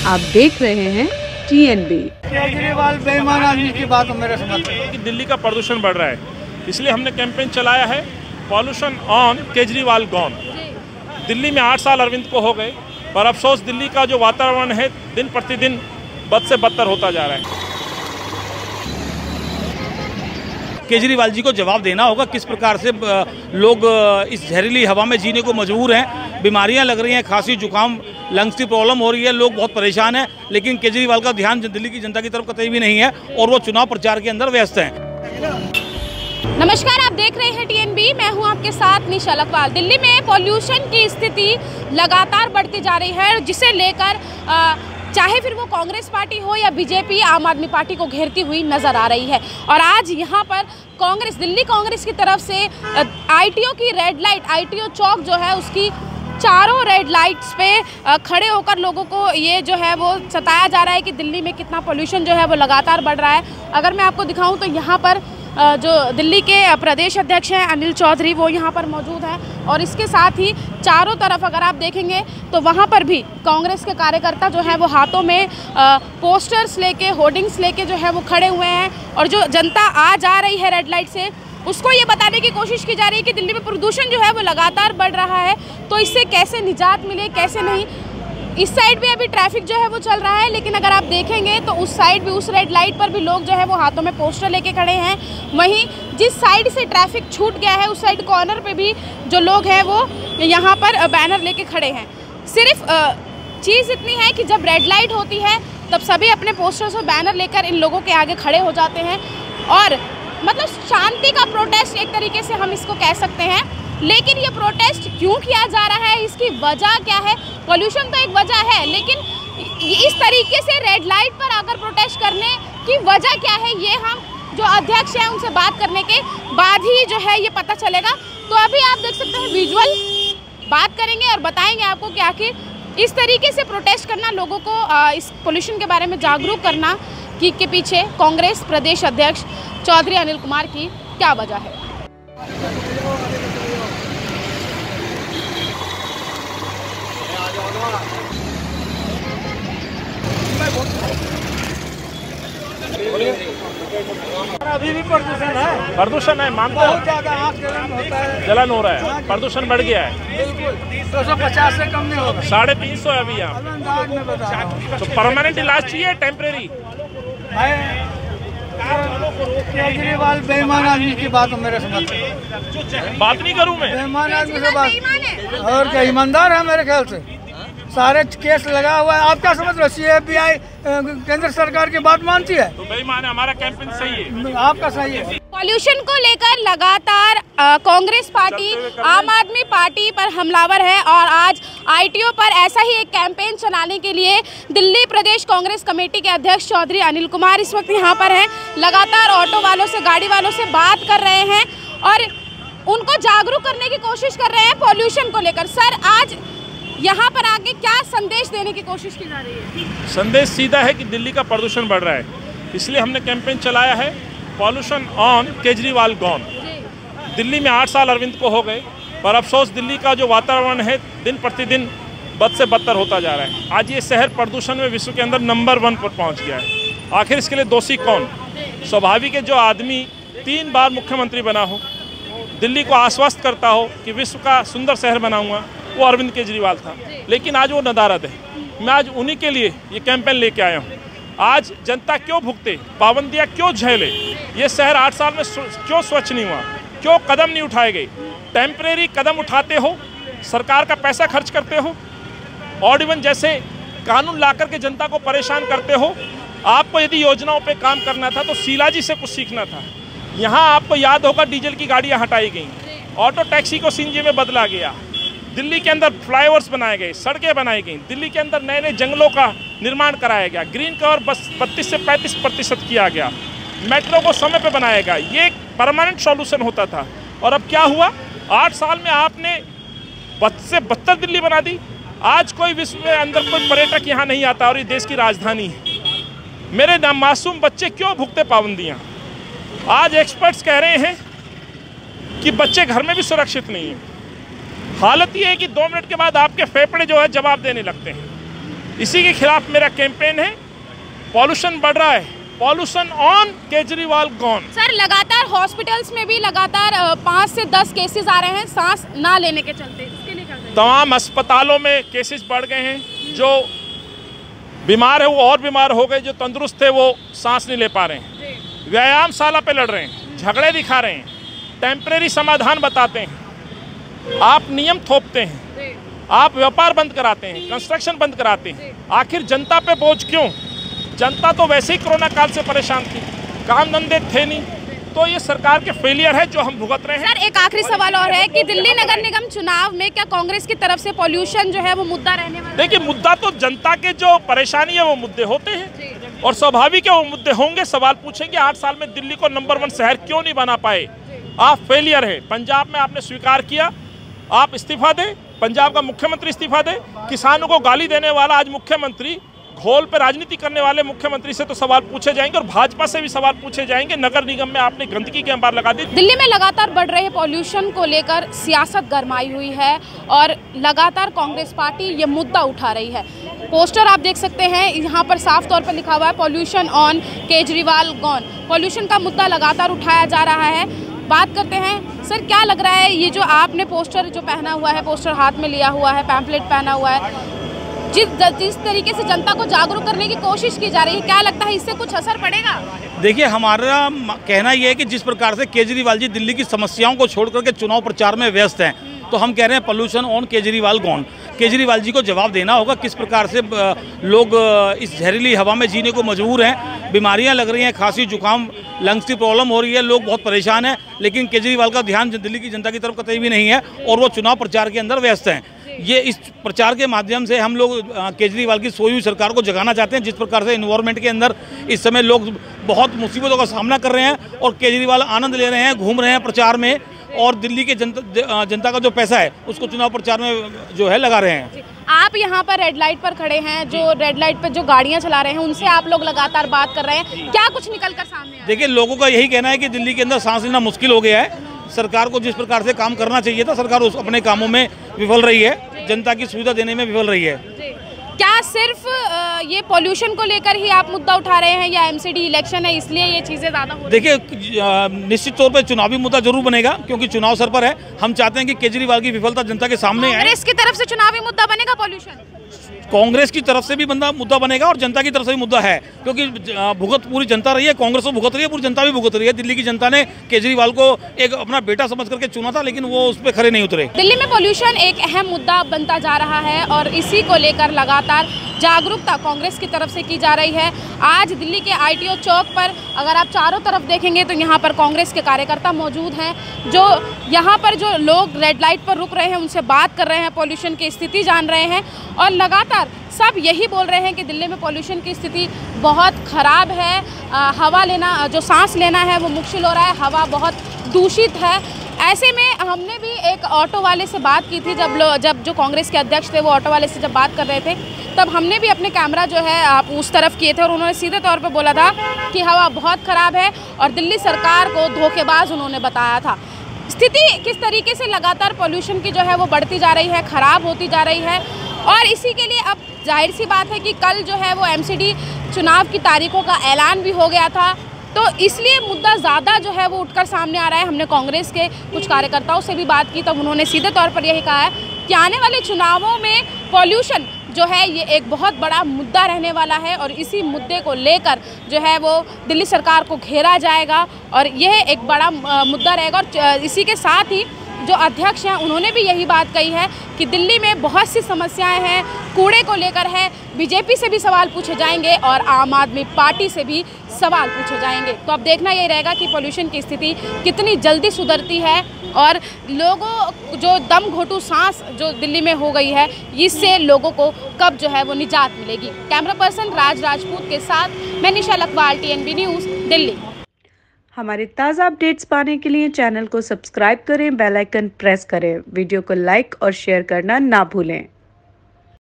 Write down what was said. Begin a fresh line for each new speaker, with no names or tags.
आप देख रहे हैं TNB।
केजरीवाल बेईमान आदमी की बात मेरे समझ
कि दिल्ली का प्रदूषण बढ़ रहा है, इसलिए हमने कैंपेन चलाया है pollution on Kejriwal gone. Delhi में 8 साल अरविंद को हो गए, पर अफसोस दिल्ली का जो वातावरण है दिन प्रतिदिन बद से बदतर होता जा रहा है।
केजरीवाल जी को जवाब देना होगा किस प्रकार से लोग इस जहरीली हवा में जीने को मजबूर हैं। बीमारियां लग रही हैं, खांसी जुकाम लंग्स की प्रॉब्लम हो रही है, लोग बहुत परेशान हैं, लेकिन केजरीवाल का ध्यान दिल्ली की जनता की तरफ कतई भी नहीं है और वो चुनाव प्रचार के अंदर व्यस्त हैं।
नमस्कार, आप देख रहे हैं TNB, मैं हूं आपके साथ निशा लखवाल। दिल्ली में पॉल्यूशन की स्थिति लगातार बढ़ती जा रही है, जिसे लेकर चाहे फिर वो कांग्रेस पार्टी हो या बीजेपी आम आदमी पार्टी को घेरती हुई नजर आ रही है। और आज यहाँ पर दिल्ली कांग्रेस की तरफ से ITO की रेड लाइट, ITO चौक जो है उसकी चारों रेड लाइट्स पे खड़े होकर लोगों को ये जो है वो सताया जा रहा है कि दिल्ली में कितना पोल्यूशन जो है वो लगातार बढ़ रहा है। अगर मैं आपको दिखाऊं तो यहाँ पर जो दिल्ली के प्रदेश अध्यक्ष हैं अनिल चौधरी, वो यहाँ पर मौजूद हैं और इसके साथ ही चारों तरफ अगर आप देखेंगे तो वहाँ पर भी कांग्रेस के कार्यकर्ता जो है वो हाथों में पोस्टर्स लेके, होर्डिंग्स लेके जो है वो खड़े हुए हैं और जो जनता आ जा रही है रेड लाइट से उसको ये बताने की कोशिश की जा रही है कि दिल्ली में प्रदूषण जो है वो लगातार बढ़ रहा है, तो इससे कैसे निजात मिले, कैसे नहीं। इस साइड भी अभी ट्रैफिक जो है वो चल रहा है, लेकिन अगर आप देखेंगे तो उस साइड भी, उस रेड लाइट पर भी लोग जो है वो हाथों में पोस्टर लेके खड़े हैं। वहीं जिस साइड से ट्रैफिक छूट गया है उस साइड कॉर्नर पे भी जो लोग हैं वो यहाँ पर बैनर लेके खड़े हैं। सिर्फ चीज़ इतनी है कि जब रेड लाइट होती है तब सभी अपने पोस्टर्स और बैनर लेकर इन लोगों के आगे खड़े हो जाते हैं और मतलब शांति का प्रोटेस्ट एक तरीके से हम इसको कह सकते हैं। लेकिन ये प्रोटेस्ट क्यों किया जा रहा है, इसकी वजह क्या है? पोल्यूशन तो एक वजह है, लेकिन इस तरीके से रेड लाइट पर आकर प्रोटेस्ट करने की वजह क्या है, ये हम जो अध्यक्ष हैं उनसे बात करने के बाद ही जो है ये पता चलेगा। तो अभी आप देख सकते हैं विजुअल, बात करेंगे और बताएंगे आपको कि आखिर इस तरीके से प्रोटेस्ट करना, लोगों को इस पोल्यूशन के बारे में जागरूक करना कि के पीछे कांग्रेस प्रदेश अध्यक्ष चौधरी अनिल कुमार की क्या वजह है।
अभी भी
प्रदूषण है, मानता
बहुत ज्यादा आँख जलन होता है,
जलन हो रहा है, प्रदूषण बढ़ गया है।
बिल्कुल 250 से कम नहीं होगा,
350 है अभी यहाँ।
अंदाज में बता रहा हूं।
तो परमानेंट इलाज चाहिए, टेम्परेरी?
केजरीवाल बेईमान आदमी की बात मेरे समझ
बात नहीं करूँ मैं,
बेईमान आदमी से बात, और क्या ईमानदार है मेरे ख्याल से। सारे केस लगा हुआ है, आप क्या समझ रहे हो? CBI केंद्र सरकार की बात मानती है
तो बेईमान है। हमारा कैंपेन सही है,
आपका सही है।
पॉल्यूशन को लेकर लगातार कांग्रेस पार्टी, आम आदमी पार्टी पर हमलावर है और आज ITO पर ऐसा ही एक कैंपेन चलाने के लिए दिल्ली प्रदेश कांग्रेस कमेटी के अध्यक्ष चौधरी अनिल कुमार इस वक्त यहाँ पर हैं। लगातार ऑटो वालों से, गाड़ी वालों से बात कर रहे हैं और उनको जागरूक करने की कोशिश कर रहे हैं पॉल्यूशन को लेकर। सर, आज यहाँ पर आगे क्या संदेश देने की कोशिश की जा रही है?
संदेश सीधा है कि दिल्ली का प्रदूषण बढ़ रहा है, इसलिए हमने कैंपेन चलाया है pollution on Kejriwal gone. Delhi में 8 साल अरविंद को हो गए, पर अफसोस दिल्ली का जो वातावरण है दिन प्रतिदिन बद से बदतर होता जा रहा है। आज ये शहर प्रदूषण में विश्व के अंदर नंबर 1 पर पहुंच गया है। आखिर इसके लिए दोषी कौन? स्वाभाविक है, जो आदमी 3 बार मुख्यमंत्री बना हो, दिल्ली को आश्वस्त करता हो कि विश्व का सुंदर शहर बनाऊंगा, वो अरविंद केजरीवाल था। लेकिन आज वो नदारद है। मैं आज उन्हीं के लिए ये कैंपेन लेके आया हूँ। आज जनता क्यों भुगते, पाबंदियाँ क्यों झेले, ये शहर 8 साल में क्यों स्वच्छ नहीं हुआ, क्यों कदम नहीं उठाए गए? टेम्परेरी कदम उठाते हो, सरकार का पैसा खर्च करते हो, ऑड इवन जैसे कानून ला करके जनता को परेशान करते हो। आपको यदि योजनाओं पे काम करना था तो शीला जी से कुछ सीखना था। यहाँ आपको याद होगा डीजल की गाड़ियाँ हटाई गई, ऑटो टैक्सी को CNG में बदला गया, दिल्ली के अंदर फ्लाईओवर्स बनाए गए, सड़कें बनाई गई, दिल्ली के अंदर नए नए जंगलों का निर्माण कराया गया, ग्रीन कवर बस 32 से 35% किया गया, मेट्रो को समय पे बनाया गया। ये एक परमानेंट सॉल्यूशन होता था। और अब क्या हुआ? 8 साल में आपने बद से बदतर दिल्ली बना दी। आज कोई विश्व में अंदर कोई पर्यटक यहाँ नहीं आता और ये देश की राजधानी है। मेरे मासूम बच्चे क्यों भुगते पाबंदियाँ? आज एक्सपर्ट्स कह रहे हैं कि बच्चे घर में भी सुरक्षित नहीं है। हालत ये है कि 2 मिनट के बाद आपके फेफड़े जो है जवाब देने लगते हैं। इसी के खिलाफ मेरा कैंपेन है। पॉल्यूशन बढ़ रहा है, pollution on, Kejriwal gone.
Sir, लगातार हॉस्पिटल्स में भी लगातार 5 से 10 केसेस आ रहे हैं सांस ना लेने के चलते, इसके लिए क्या करें?
तमाम अस्पतालों में केसेस बढ़ गए हैं। जो बीमार है वो और बीमार हो गए, जो तंदुरुस्त थे वो सांस नहीं ले पा रहे हैं। व्यायामशाला पे लड़ रहे हैं, झगड़े दिखा रहे हैं, टेम्परेरी समाधान बताते हैं, आप नियम थोपते हैं, आप व्यापार बंद कराते हैं, कंस्ट्रक्शन बंद कराते हैं। आखिर जनता पे बोझ क्यों? जनता तो वैसे ही कोरोना काल से परेशान थी, काम धंधे थे नहीं। तो ये सरकार के फेलियर है जो हम भुगत रहे हैं।
सर, एक आखिरी सवाल और है कि दिल्ली नगर निगम चुनाव में क्या कांग्रेस की तरफ से पॉल्यूशन जो है वो मुद्दा रहने वाला है?
देखिए, मुद्दा तो जनता के जो परेशानी है वो मुद्दे होते हैं और स्वाभाविक है वो मुद्दे होंगे। सवाल पूछेंगे 8 साल में दिल्ली को नंबर 1 शहर क्यों नहीं बना पाए? आप फेलियर है। पंजाब में आपने स्वीकार किया, आप इस्तीफा दें, पंजाब का मुख्यमंत्री इस्तीफा दे। किसानों को गाली देने वाला आज मुख्यमंत्री, घोल पर राजनीति करने वाले मुख्यमंत्री से तो सवाल पूछे जाएंगे और भाजपा से भी सवाल पूछे जाएंगे। नगर निगम में आपने गंदगी के अंबार लगा दी।
दिल्ली में लगातार बढ़ रहे पॉल्यूशन को लेकर सियासत गरमाई हुई है और लगातार कांग्रेस पार्टी ये मुद्दा उठा रही है। पोस्टर आप देख सकते हैं, यहाँ पर साफ तौर पर लिखा हुआ है pollution on, Kejriwal gone. Pollution का मुद्दा लगातार उठाया जा रहा है। बात करते हैं, सर क्या लग रहा है ये जो आपने पोस्टर जो पहना हुआ है, पोस्टर हाथ में लिया हुआ है, पैम्पलेट पहना हुआ है, जिस तरीके से जनता को जागरूक करने की कोशिश की जा रही है, क्या लगता है इससे कुछ असर पड़ेगा?
देखिए, हमारा कहना यह है कि जिस प्रकार से केजरीवाल जी दिल्ली की समस्याओं को छोड़ करके चुनाव प्रचार में व्यस्त हैं, तो हम कह रहे हैं pollution on, Kejriwal gone. Kejriwal ji को जवाब देना होगा किस प्रकार से लोग इस जहरीली हवा में जीने को मजबूर हैं। बीमारियां लग रही हैं, खांसी जुकाम लंग्स की प्रॉब्लम हो रही है, लोग बहुत परेशान हैं, लेकिन केजरीवाल का ध्यान दिल्ली की जनता की तरफ कतई भी नहीं है और वो चुनाव प्रचार के अंदर व्यस्त हैं। ये इस प्रचार के माध्यम से हम लोग केजरीवाल की सोई हुई सरकार को जगाना चाहते हैं। जिस प्रकार से एनवायरनमेंट के अंदर इस समय लोग बहुत मुसीबतों का सामना कर रहे हैं और केजरीवाल आनंद ले रहे हैं, घूम रहे हैं प्रचार में और दिल्ली के जनता का जो पैसा है उसको चुनाव प्रचार में जो है लगा रहे हैं।
आप यहाँ पर रेड लाइट पर खड़े हैं, जो रेड लाइट पर जो गाड़ियाँ चला रहे हैं उनसे आप लोग लगातार बात कर रहे हैं, क्या कुछ निकल कर सामने?
देखिए, लोगों का यही कहना है कि दिल्ली के अंदर सांस लेना मुश्किल हो गया है। सरकार को जिस प्रकार से काम करना चाहिए था, सरकार उस अपने कामों में विफल रही है, जनता की सुविधा देने में विफल रही है।
क्या सिर्फ ये पॉल्यूशन को लेकर ही आप मुद्दा उठा रहे हैं या एमसीडी इलेक्शन है इसलिए ये चीज़ें ज़्यादा हो रही हैं?
देखिए, निश्चित तौर पर चुनावी मुद्दा जरूर बनेगा क्योंकि चुनाव सर पर है। हम चाहते हैं कि केजरीवाल की विफलता जनता के सामने है।
कांग्रेस की तरफ से चुनावी मुद्दा बनेगा पॉल्यूशन?
कांग्रेस की तरफ से भी मुद्दा बनेगा और जनता की तरफ से भी मुद्दा है, क्योंकि भुगत पूरी जनता रही है, कांग्रेस तो भुगत रही है, पूरी जनता भी भुगत रही है। दिल्ली की जनता ने केजरीवाल को एक अपना बेटा समझ करके चुना था, लेकिन वो उस पर खरे नहीं उतरे।
दिल्ली में पॉल्यूशन एक अहम मुद्दा बनता जा रहा है और इसी को लेकर लगातार जागरूकता कांग्रेस की तरफ से की जा रही है। आज दिल्ली के ITO चौक पर अगर आप चारों तरफ देखेंगे तो यहाँ पर कांग्रेस के कार्यकर्ता मौजूद हैं, जो यहाँ पर जो लोग रेड लाइट पर रुक रहे हैं उनसे बात कर रहे हैं, पॉल्यूशन की स्थिति जान रहे हैं और लगातार सब यही बोल रहे हैं कि दिल्ली में पॉल्यूशन की स्थिति बहुत ख़राब है। हवा लेना, जो सांस लेना है वो मुश्किल हो रहा है, हवा बहुत दूषित है। ऐसे में हमने भी एक ऑटो वाले से बात की थी, जब जो कांग्रेस के अध्यक्ष थे वो ऑटो वाले से जब बात कर रहे थे तब हमने भी अपने कैमरा जो है आप उस तरफ किए थे और उन्होंने सीधे तौर पे बोला था कि हवा बहुत ख़राब है और दिल्ली सरकार को धोखेबाज उन्होंने बताया था। स्थिति किस तरीके से लगातार पॉल्यूशन की जो है वो बढ़ती जा रही है, ख़राब होती जा रही है और इसी के लिए अब जाहिर सी बात है कि कल जो है वो MCD चुनाव की तारीखों का ऐलान भी हो गया था, तो इसलिए मुद्दा ज़्यादा जो है वो उठकर सामने आ रहा है। हमने कांग्रेस के कुछ कार्यकर्ताओं से भी बात की, तब उन्होंने सीधे तौर पर यही कहा है कि आने वाले चुनावों में पॉल्यूशन जो है ये एक बहुत बड़ा मुद्दा रहने वाला है और इसी मुद्दे को लेकर जो है वो दिल्ली सरकार को घेरा जाएगा और यह एक बड़ा मुद्दा रहेगा। और इसी के साथ ही जो अध्यक्ष हैं उन्होंने भी यही बात कही है कि दिल्ली में बहुत सी समस्याएं हैं, कूड़े को लेकर है, बीजेपी से भी सवाल पूछे जाएंगे और आम आदमी पार्टी से भी सवाल पूछे जाएंगे। तो अब देखना यही रहेगा कि पॉल्यूशन की स्थिति कितनी जल्दी सुधरती है और लोगों जो दम घोटू सांस जो दिल्ली में हो गई है इससे लोगों को कब जो है वो निजात मिलेगी। कैमरा पर्सन राज राजपूत के साथ मैं निशा लखवाल, TNB न्यूज़, दिल्ली।
हमारे ताज़ा अपडेट्स पाने के लिए चैनल को सब्सक्राइब करें, बेल आइकन प्रेस करें, वीडियो को लाइक और शेयर करना ना भूलें।